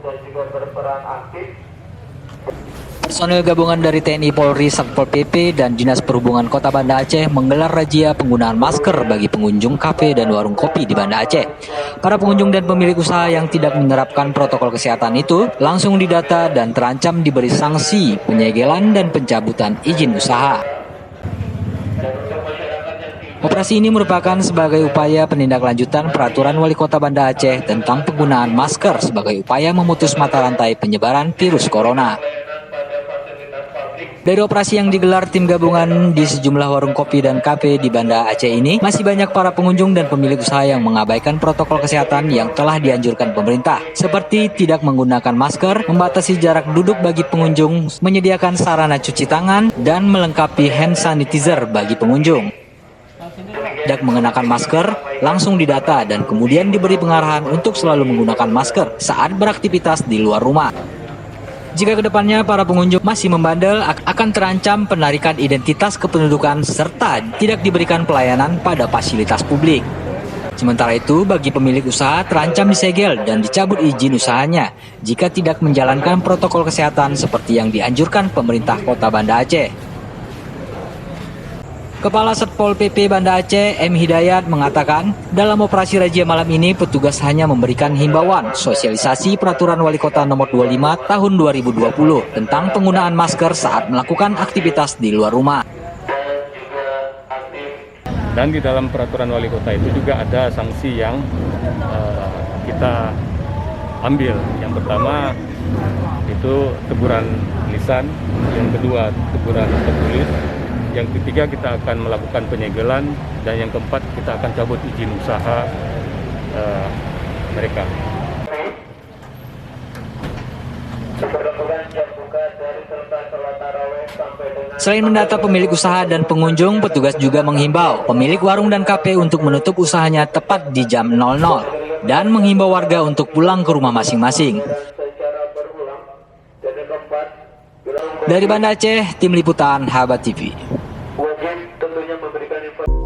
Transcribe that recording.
dan juga berperan aktif. Personel gabungan dari TNI Polri, Satpol PP, dan Dinas Perhubungan Kota Banda Aceh menggelar razia penggunaan masker bagi pengunjung kafe dan warung kopi di Banda Aceh. Para pengunjung dan pemilik usaha yang tidak menerapkan protokol kesehatan itu langsung didata dan terancam diberi sanksi, penyegelan, dan pencabutan izin usaha. Operasi ini merupakan sebagai upaya penindaklanjutan peraturan Wali Kota Banda Aceh tentang penggunaan masker sebagai upaya memutus mata rantai penyebaran virus corona. Dari operasi yang digelar tim gabungan di sejumlah warung kopi dan kafe di Banda Aceh ini, masih banyak para pengunjung dan pemilik usaha yang mengabaikan protokol kesehatan yang telah dianjurkan pemerintah, seperti tidak menggunakan masker, membatasi jarak duduk bagi pengunjung, menyediakan sarana cuci tangan, dan melengkapi hand sanitizer bagi pengunjung. Tidak mengenakan masker, langsung didata dan kemudian diberi pengarahan untuk selalu menggunakan masker saat beraktivitas di luar rumah. Jika kedepannya para pengunjung masih membandel, akan terancam penarikan identitas kependudukan serta tidak diberikan pelayanan pada fasilitas publik. Sementara itu, bagi pemilik usaha terancam disegel dan dicabut izin usahanya jika tidak menjalankan protokol kesehatan seperti yang dianjurkan pemerintah Kota Banda Aceh. Kepala Satpol PP Banda Aceh, M. Hidayat, mengatakan dalam operasi razia malam ini petugas hanya memberikan himbauan sosialisasi peraturan Wali Kota nomor 25 tahun 2020 tentang penggunaan masker saat melakukan aktivitas di luar rumah. Dan di dalam peraturan Wali Kota itu juga ada sanksi yang kita ambil. Yang pertama itu teguran lisan, yang kedua teguran tertulis, yang ketiga kita akan melakukan penyegelan, dan yang keempat kita akan cabut izin usaha mereka. Selain mendata pemilik usaha dan pengunjung, petugas juga menghimbau pemilik warung dan kafe untuk menutup usahanya tepat di jam 00 dan menghimbau warga untuk pulang ke rumah masing-masing. Dari Banda Aceh, Tim Liputan Habat TV. Wajib tentunya memberikan informasi.